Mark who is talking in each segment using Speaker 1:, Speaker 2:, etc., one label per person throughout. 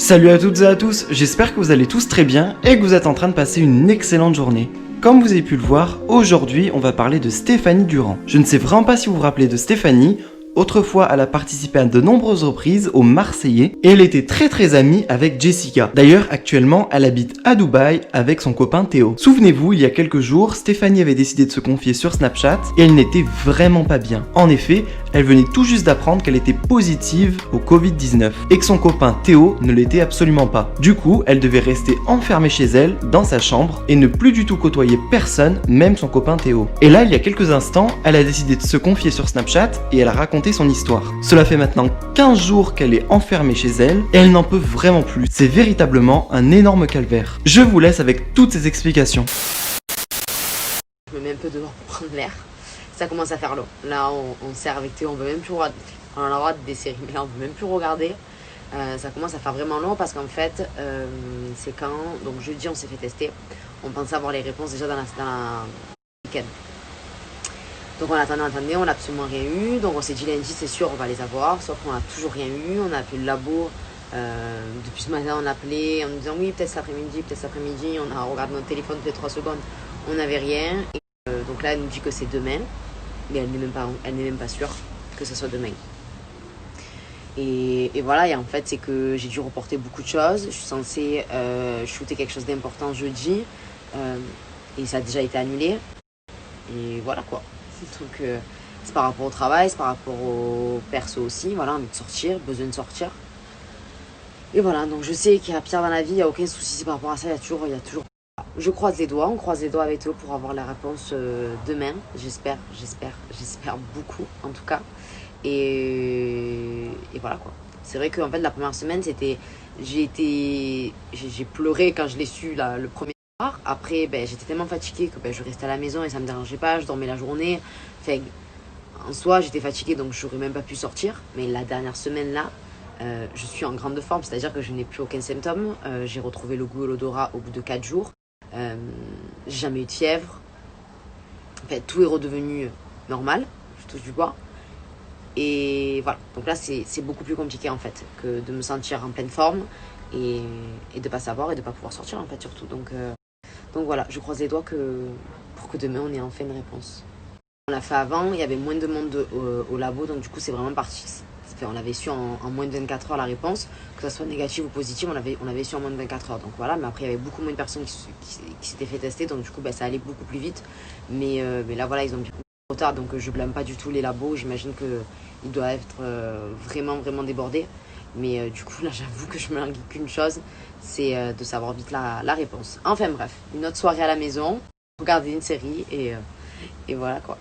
Speaker 1: Salut à toutes et à tous, j'espère que vous allez tous très bien et que vous êtes en train de passer une excellente journée. Comme vous avez pu le voir, aujourd'hui on va parler de Stéphanie Durand. Je ne sais vraiment pas si vous vous rappelez de Stéphanie. Autrefois, elle a participé à de nombreuses reprises au Marseillais et elle était très amie avec Jessica. D'ailleurs, actuellement, elle habite à Dubaï avec son copain Théo. Souvenez-vous, il y a quelques jours, Stéphanie avait décidé de se confier sur Snapchat et elle n'était vraiment pas bien. En effet, elle venait tout juste d'apprendre qu'elle était positive au Covid-19 et que son copain Théo ne l'était absolument pas. Du coup, elle devait rester enfermée chez elle, dans sa chambre, et ne plus du tout côtoyer personne, même son copain Théo. Et là, il y a quelques instants, elle a décidé de se confier sur Snapchat et elle a raconté son histoire. Cela fait maintenant 15 jours qu'elle est enfermée chez elle et elle n'en peut vraiment plus. C'est véritablement un énorme calvaire. Je vous laisse avec toutes ces explications.
Speaker 2: Je me mets un peu dehors pour prendre l'air. Ça commence à faire long. Là, on sert avec Théo, on veut même plus regarder. On a le droit des séries, mais là, on veut même plus regarder. Ça commence à faire vraiment long parce qu'en fait, c'est quand. Donc, jeudi, on s'est fait tester. On pensait avoir les réponses déjà dans la week-end. Donc, on attendait, on n'a absolument rien eu. Donc, on s'est dit lundi, c'est sûr, on va les avoir. Sauf qu'on n'a toujours rien eu. On a appelé le labo. Depuis ce matin, on a appelé en nous disant oui, peut-être cet après-midi. On a regardé notre téléphone toutes les 3 secondes. On n'avait rien. Donc là, elle nous dit que c'est demain. Mais elle n'est même pas sûre que ce soit demain. Et voilà, et en fait, c'est que j'ai dû reporter beaucoup de choses. Je suis censée shooter quelque chose d'important jeudi. Et ça a déjà été annulé. Et voilà quoi. Donc c'est par rapport au travail, c'est par rapport au perso aussi. Voilà, envie de sortir, besoin de sortir. Et voilà, donc je sais qu'il y a pire dans la vie, il n'y a aucun souci par rapport à ça. Il y a toujours. Je croise les doigts, on croise les doigts avec Théo pour avoir la réponse demain. J'espère beaucoup en tout cas. Et voilà quoi. C'est vrai qu'en fait la première semaine j'ai pleuré quand je l'ai su le premier soir. Après j'étais tellement fatiguée que je restais à la maison et ça me dérangeait pas, je dormais la journée. Enfin, en soi j'étais fatiguée donc j'aurais même pas pu sortir. Mais la dernière semaine là, je suis en grande forme, c'est-à-dire que je n'ai plus aucun symptôme. J'ai retrouvé le goût et l'odorat au bout de 4 jours. J'ai jamais eu de fièvre. En fait, tout est redevenu normal, je touche du bois. Et voilà, donc là c'est beaucoup plus compliqué en fait que de me sentir en pleine forme et de pas savoir et de pas pouvoir sortir en fait surtout. Donc voilà, je croise les doigts pour que demain on ait enfin une réponse. On l'a fait avant, il y avait moins de monde au labo, donc du coup c'est vraiment parti. Enfin, on avait su en moins de 24 heures la réponse, que ça soit négative ou positive, on avait su en moins de 24 heures. Donc voilà, mais après il y avait beaucoup moins de personnes qui s'étaient fait tester, donc du coup ça allait beaucoup plus vite. Mais là voilà, ils ont bien trop tard, donc je blâme pas du tout les labos, j'imagine qu'ils doivent être vraiment débordés. Mais du coup là j'avoue que je me languis qu'une chose, c'est de savoir vite la réponse. Enfin bref, une autre soirée à la maison, regarder une série et voilà quoi.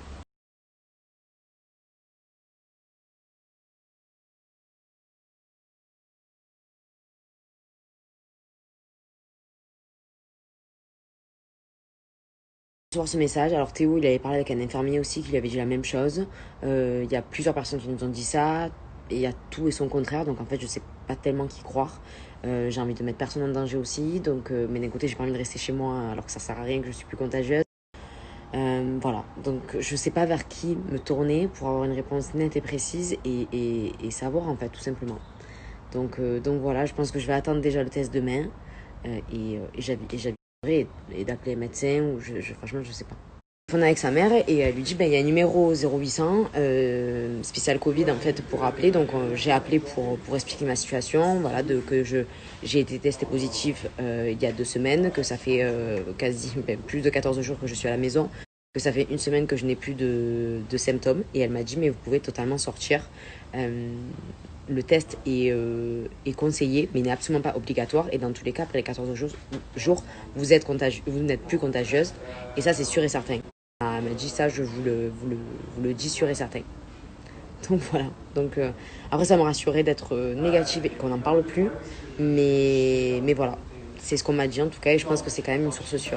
Speaker 2: Recevoir ce message, alors Théo il avait parlé avec un infirmier aussi qui lui avait dit la même chose. Il y a plusieurs personnes qui nous ont dit ça et il y a tout et son contraire, donc en fait je sais pas tellement qui croire. J'ai envie de mettre personne en danger aussi, donc mais d'un côté j'ai pas envie de rester chez moi alors que ça sert à rien, que je suis plus contagieuse. Voilà, donc je sais pas vers qui me tourner pour avoir une réponse nette et précise et savoir en fait tout simplement. Donc voilà, je pense que je vais attendre déjà le test demain et j'aviserai et d'appeler un médecin ou franchement je sais pas. On est avec sa mère et elle lui dit il y a un numéro 0800 spécial Covid en fait pour appeler, donc j'ai appelé pour expliquer ma situation, voilà, j'ai été testée positive il y a 2 semaines, que ça fait plus de 14 jours que je suis à la maison, que ça fait 1 semaine que je n'ai plus de symptômes, et elle m'a dit mais vous pouvez totalement sortir. Le test est conseillé, mais il n'est absolument pas obligatoire. Et dans tous les cas, après les 14 jours, vous n'êtes plus contagieuse. Et ça, c'est sûr et certain. Elle m'a dit ça, je vous le dis sûr et certain. Donc voilà. Donc, après, ça me rassurait d'être négative et qu'on n'en parle plus. Mais voilà. C'est ce qu'on m'a dit en tout cas. Et je pense que c'est quand même une source sûre.